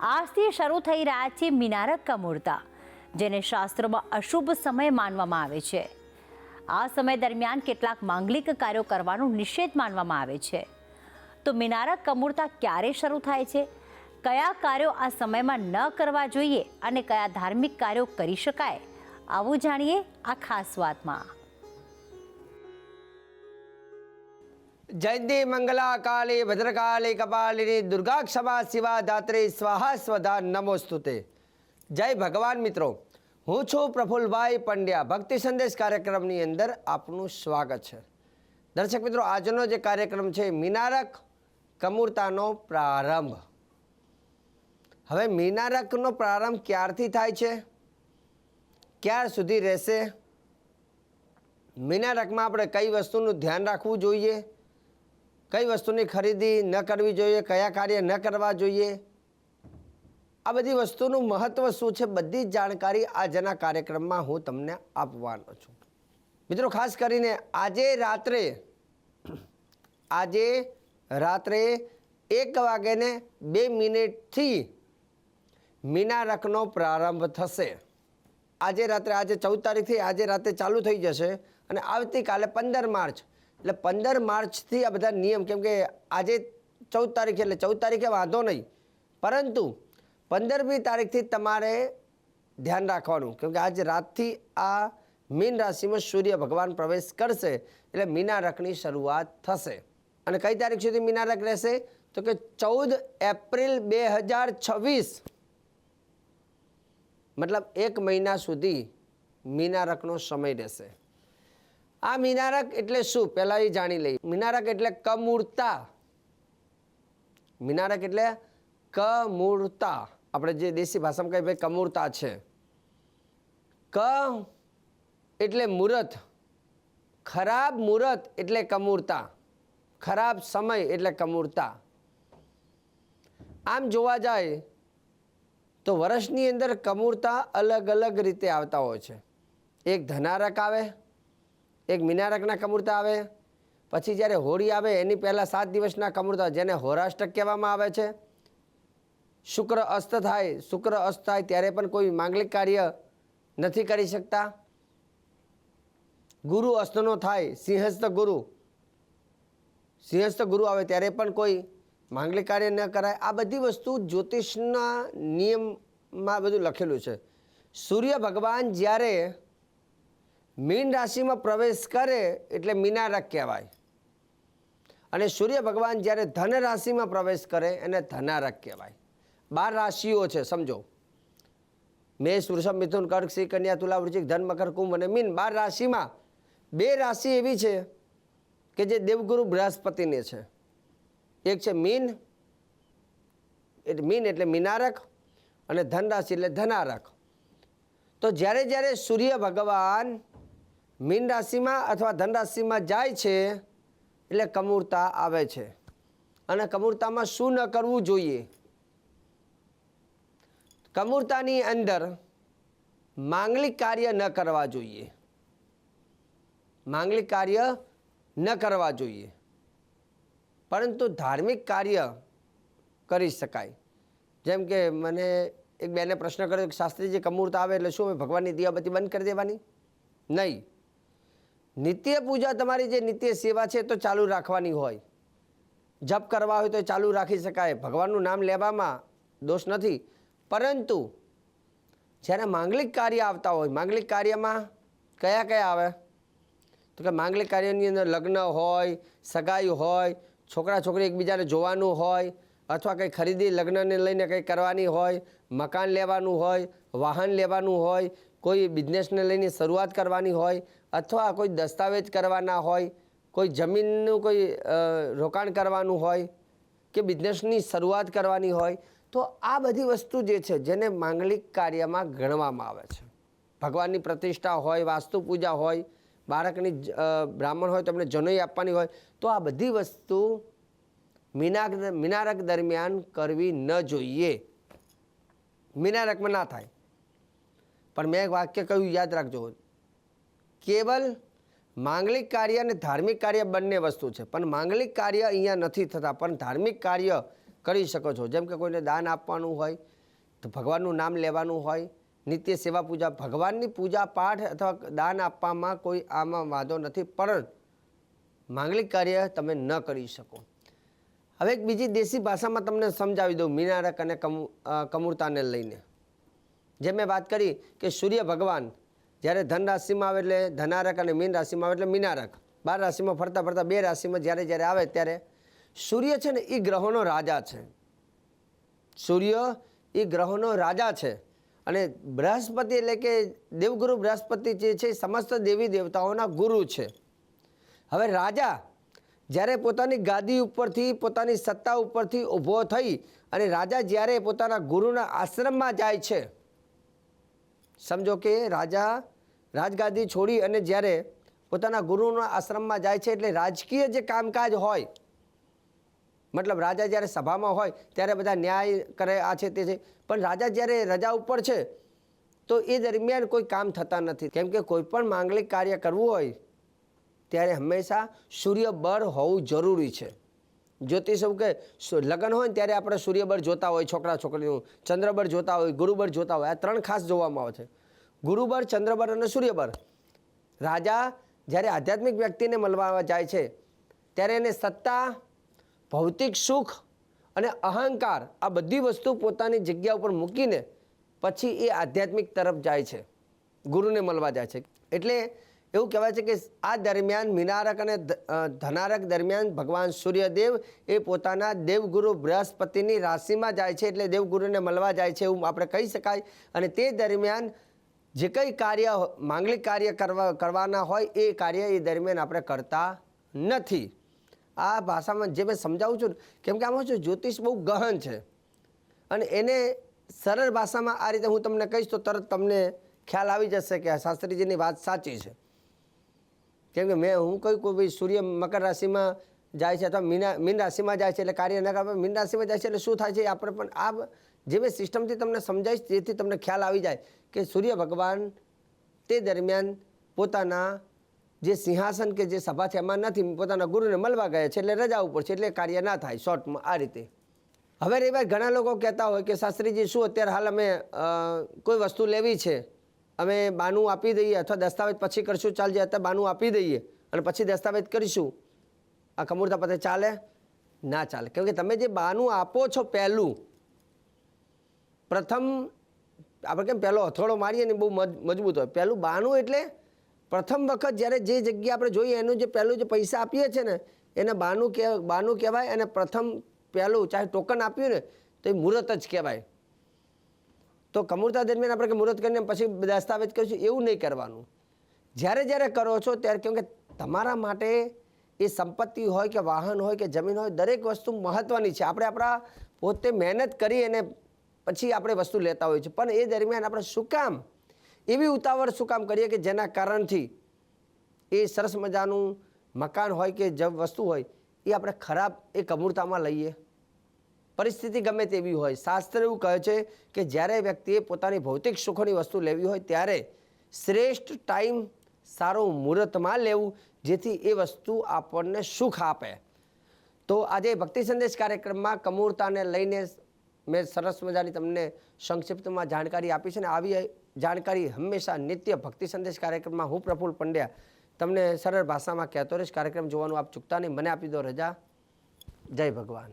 આજથી શરૂ થઈ રહ્યા છે મીનારક કા મુહૂર્ત, જેને શાસ્ત્રોમાં અશુભ સમય માનવામાં આવે છે. આ સમય દરમિયાન કેટલાક માંગલિક કાર્યો કરવાનો નિષેધ માનવામાં આવે છે. તો મીનારક કા મુહૂર્ત ક્યારે શરૂ થાય છે, કયા કાર્યો આ સમયમાં ન કરવા જોઈએ અને કયા ધાર્મિક કાર્યો કરી શકાય, આવું જાણીએ આ ખાસ વાતમાં. જયંતી મંગલા કાલી ભદ્રકાલી કપાલિની દુર્ગા ક્ષમા શિવા ધાત્રી સ્વાહા સ્વધા નમોસ્તુતે. જય ભગવાન મિત્રો, હું છું પ્રફુલભાઈ પંડ્યા. ભક્તિ સંદેશ કાર્યક્રમની અંદર આપનું સ્વાગત છે. દર્શક મિત્રો, આજનો જે કાર્યક્રમ છે મીનારક કમૂરતાનો પ્રારંભ. હવે મીનારકનો પ્રારંભ ક્યારથી થાય છે, ક્યાર સુધી રહેશે, મીનારકમાં આપણે કઈ વસ્તુનું ધ્યાન રાખવું જોઈએ, કઈ વસ્તુની ખરીદી ન કરવી જોઈએ, કયા કાર્ય ન કરવા જોઈએ, આ બધી વસ્તુનું મહત્ત્વ શું છે, બધી જ જાણકારી આજના કાર્યક્રમમાં હું તમને આપવાનો છું. મિત્રો, ખાસ કરીને આજે રાત્રે 1:02 મીનારકનો પ્રારંભ થશે. આજે 14 તારીખથી આજે રાતે ચાલુ થઈ જશે અને આવતીકાલે 15 માર્ચ, એટલે 15 માર્ચથી આ બધા નિયમ, કેમ કે આજે 14 તારીખ એટલે 14 તારીખે વાંધો નહીં, પરંતુ 15મી તારીખથી તમારે ધ્યાન રાખવાનું, કેમ કે આજે રાતથી આ મીન રાશિમાં સૂર્ય ભગવાન પ્રવેશ કરશે એટલે મીનારકની શરૂઆત થશે. અને કઈ તારીખ સુધી મીનારક રહેશે, તો કે 14 એપ્રિલ 2026, મતલબ 1 મહિના સુધી મીનારકનો સમય રહેશે. આ મીનારક એટલે શું, પહેલાં એ જાણી લઈએ. મીનારક એટલે કમૂરતા. મીનારક એટલે કમૂરતા. આપણે જે દેશી ભાષામાં કહીએ ભાઈ કમૂરતા છે. ક એટલે મુહૂર્ત, ખરાબ મુહૂર્ત એટલે કમૂરતા, ખરાબ સમય એટલે કમૂરતા. આમ જોવા જાય તો વર્ષની અંદર કમૂરતા અલગ અલગ રીતે આવતા હોય છે. એક ધનારક આવે, એક મીનારકના કમૂરતા આવે, પછી જ્યારે હોળી આવે એની પહેલાં 7 દિવસના કમૂરતા, જેને હોરાષ્ટક કહેવામાં આવે છે. શુક્ર અસ્ત થાય ત્યારે પણ કોઈ માંગલિક કાર્ય નથી કરી શકતા. ગુરુ અસ્તનો થાય, સિંહસ્થ ગુરુ આવે ત્યારે પણ કોઈ માંગલિક કાર્ય ન કરાય. આ બધી વસ્તુ જ્યોતિષના નિયમમાં બધું લખેલું છે. સૂર્ય ભગવાન જ્યારે મીન રાશિમાં પ્રવેશ કરે એટલે મીનારક કહેવાય, અને સૂર્ય ભગવાન જ્યારે ધન રાશિમાં પ્રવેશ કરે એને ધનારક કહેવાય. 12 રાશિઓ છે, સમજો. મેષ, વૃષભ, મિથુન, કર્ક, સિંહ, કન્યા, તુલા, વૃશ્ચિક, ધન, મકર, કુંભ અને મીન. 12 રાશિમાં 2 રાશિ એવી છે કે જે દેવગુરુ બૃહસ્પતિને છે. એક છે મીન એટલે મીનારક, અને ધન રાશિ એટલે ધનારક. તો જ્યારે સૂર્ય ભગવાન મીન રાશિમાં અથવા ધન રાશિમાં જાય છે એટલે કમૂરતા આવે છે. અને કમૂરતામાં શું ન કરવું જોઈએ? કમૂરતાની અંદર માંગલિક કાર્ય ન કરવા જોઈએ. માંગલિક કાર્ય ન કરવા જોઈએ, પરંતુ ધાર્મિક કાર્ય કરી શકાય. જેમ કે મને એક બેને પ્રશ્ન કર્યો કે શાસ્ત્રીજી, કમૂરતા આવે એટલે શું ભગવાનની દીવાબત્તી બંધ કરી દેવાની? નહીં. નિત્ય પૂજા, તમારી જે નિત્ય સેવા છે તો ચાલુ રાખવાની હોય. જપ કરવા હોય તો ચાલુ રાખી શકાય, ભગવાનનું નામ લેવામાં દોષ નથી. પરંતુ જ્યારે માંગલિક કાર્ય આવતા હોય, માંગલિક કાર્યમાં કયા આવે? તો કે માંગલિક કાર્યની અંદર લગ્ન હોય, સગાઈ હોય, છોકરા છોકરી એકબીજાને જોવાનું હોય, અથવા કંઈ ખરીદી લગ્નને લઈને કંઈ કરવાની હોય, મકાન લેવાનું હોય, વાહન લેવાનું હોય, કોઈ બિઝનેસને લઈને શરૂઆત કરવાની હોય, અથવા કોઈ દસ્તાવેજ કરવાના હોય, કોઈ જમીનનું કોઈ રોકાણ કરવાનું હોય, કે બિઝનેસની શરૂઆત કરવાની હોય, તો આ બધી વસ્તુ જે છે જેને માંગલિક કાર્યમાં ગણવામાં આવે છે. ભગવાનની પ્રતિષ્ઠા હોય, વાસ્તુ પૂજા હોય, બાળકની બ્રાહ્મણ હોય તો એમને જનોઈ આપવાની હોય, તો આ બધી વસ્તુ મીનારક દરમિયાન કરવી ન જોઈએ. મીનારકમાં ના થાય. પણ મેં એક વાક્ય કહ્યું, યાદ રાખજો, કેવલ માંગલિક કાર્ય અને ધાર્મિક કાર્ય બંને વસ્તુ છે. પણ માંગલિક કાર્ય અહીંયા નથી થતા, પણ ધાર્મિક કાર્ય કરી શકો છો. જેમ કે કોઈને દાન આપવાનું હોય, તો ભગવાનનું નામ લેવાનું હોય, નિત્ય સેવા પૂજા, ભગવાનની પૂજા પાઠ અથવા દાન આપવામાં કોઈ આમાં વાંધો નથી, પણ માંગલિક કાર્ય તમે ન કરી શકો. હવે એક બીજી દેશી ભાષામાં તમને સમજાવી દઉં મીનારક અને કમૂરતાને લઈને. જે મેં વાત કરી કે સૂર્ય ભગવાન જ્યારે ધન રાશિમાં આવે એટલે ધનારક અને મીન રાશિમાં આવે એટલે મીનારક. 12 રાશિમાં ફરતા ફરતા 2 રાશિમાં જ્યારે જ્યારે આવે ત્યારે સૂર્ય છે ને એ ગ્રહોનો રાજા છે. સૂર્ય એ ગ્રહોનો રાજા છે અને બૃહસ્પતિ એટલે કે દેવગુરુ બૃહસ્પતિ જે છે સમસ્ત દેવી દેવતાઓના ગુરુ છે. હવે રાજા જ્યારે પોતાની ગાદી ઉપરથી પોતાની સત્તા ઉપરથી ઊભો થઈ અને રાજા જ્યારે પોતાના ગુરુના આશ્રમમાં જાય છે, સમજો કે રાજા રાજગાદી છોડી અને જ્યારે પોતાના ગુરુના આશ્રમમાં જાય છે એટલે રાજકીય જે કામકાજ હોય, મતલબ રાજા જ્યારે સભામાં હોય ત્યારે બધા ન્યાય કરે, આ છે તે છે, પણ રાજા જ્યારે રજા ઉપર છે તો એ દરમિયાન કોઈ કામ થતા નથી. કેમ કે કોઈ પણ માંગલિક કાર્ય કરવું હોય ત્યારે હંમેશા સૂર્ય બળ હોવું જરૂરી છે. જ્યોતિષ એવું કે લગ્ન હોય ને ત્યારે આપણે સૂર્ય બળ જોતા હોય, છોકરા છોકરીનું ચંદ્રબળ જોતા હોય, ગુરુબળ જોતા હોય. આ 3 ખાસ જોવામાં આવે છે, ગુરુબળ, ચંદ્રબળ અને સૂર્યબળ. રાજા જ્યારે આધ્યાત્મિક વ્યક્તિને મળવા જાય છે ત્યારે એને સત્તા, ભૌતિક સુખ અને અહંકાર આ બધી વસ્તુ પોતાની જગ્યા ઉપર મૂકીને પછી એ આધ્યાત્મિક તરફ જાય છે, ગુરુને મળવા જાય છે. એટલે એવું કહેવાય છે કે આ દરમિયાન મીનારક અને ધનારક દરમિયાન ભગવાન સૂર્યદેવ એ પોતાના દેવગુરુ બૃહસ્પતિની રાશિમાં જાય છે, એટલે દેવગુરુને મળવા જાય છે એવું આપણે કહી શકાય. અને તે દરમિયાન જે કંઈ કાર્ય માંગલિક કાર્ય કરવાના હોય એ કાર્ય એ દરમિયાન આપણે કરતા નથી. આ ભાષામાં જે મેં સમજાવું છું, કેમ કે આમાં શું જ્યોતિષ બહુ ગહન છે અને એને સરળ ભાષામાં આ રીતે હું તમને કહીશ તો તરત તમને ખ્યાલ આવી જશે કે શાસ્ત્રીજીની વાત સાચી છે. કેમ કે હું કહ્યું કે ભાઈ સૂર્ય મકર રાશિમાં જાય છે અથવા મીન રાશિમાં જાય છે એટલે કાર્ય ન કરે, મીન રાશિમાં જાય છે એટલે શું થાય છે આપણે પણ આ જે મેં સિસ્ટમથી તમને સમજાવીશ જેથી તમને ખ્યાલ આવી જાય કે સૂર્ય ભગવાન તે દરમિયાન પોતાના જે સિંહાસન કે જે સભા છે એમાં નથી, પોતાના ગુરુને મળવા ગયા છે એટલે રજા ઉપર છે એટલે કાર્ય ના થાય. શોર્ટમાં આ રીતે. હવે એ વાત ઘણા લોકો કહેતા હોય કે શાસ્ત્રીજી શું અત્યારે હાલ અમે કોઈ વસ્તુ લેવી છે, અમે બાનું આપી દઈએ અથવા દસ્તાવેજ પછી કરીશું, ચાલજે અત્યારે બાનું આપી દઈએ અને પછી દસ્તાવેજ કરીશું, આ કમૂરતા પતે ચાલે? ના ચાલે. કેમ કે તમે જે બાનું આપો છો પહેલું પ્રથમ આપણે કેમ પહેલો હથોડો મારીએ ને બહુ મજબૂત હોય, પહેલું બાનું એટલે પ્રથમ વખત જ્યારે જે જગ્યા આપણે જોઈએ એનું જે પહેલું જે પૈસા આપીએ છીએ ને એને બાનું કહેવાય. અને પ્રથમ પહેલું ચાહે ટોકન આપ્યું ને તો એ મુહૂર્ત જ કહેવાય. તો કમૂરતા દરમિયાન આપણે મુહૂર્ત કરીને પછી દસ્તાવેજ કરીશું એવું નહીં કરવાનું. જ્યારે જ્યારે કરો છો ત્યારે, કેમ કે તમારા માટે એ સંપત્તિ હોય કે વાહન હોય કે જમીન હોય, દરેક વસ્તુ મહત્ત્વની છે. આપણે આપણા પોતે મહેનત કરી અને પછી આપણે વસ્તુ લેતા હોઈએ છીએ, પણ એ દરમિયાન આપણે શું કામ એવી ઉતાવળ શું કામ કરીએ કે જેના કારણથી એ સરસ મજાનું મકાન હોય કે જે વસ્તુ હોય એ આપણે ખરાબ એ કમૂરતામાં લઈએ. પરિસ્થિતિ ગમે તેવી હોય, શાસ્ત્ર એવું કહે છે કે જ્યારે વ્યક્તિએ પોતાની ભૌતિક સુખોની વસ્તુ લેવી હોય ત્યારે શ્રેષ્ઠ ટાઈમ સારો મુહૂર્તમાં લેવું જેથી એ વસ્તુ આપણને સુખ આપે. તો આજે ભક્તિ સંદેશ કાર્યક્રમમાં કમૂરતાને લઈને મેં સરસ મજાની તમને સંક્ષિપ્તમાં જાણકારી આપી છે ને આવી જાણકારી હંમેશા નિત્ય ભક્તિ સંદેશ કાર્યક્રમમાં હું પ્રફુલ્લ પંડ્યા તમને સરળ ભાષામાં કહેતો રહીશ. કાર્યક્રમ જોવાનું આપ ચૂકતા નહીં. મને આપી દો રજા. જય ભગવાન.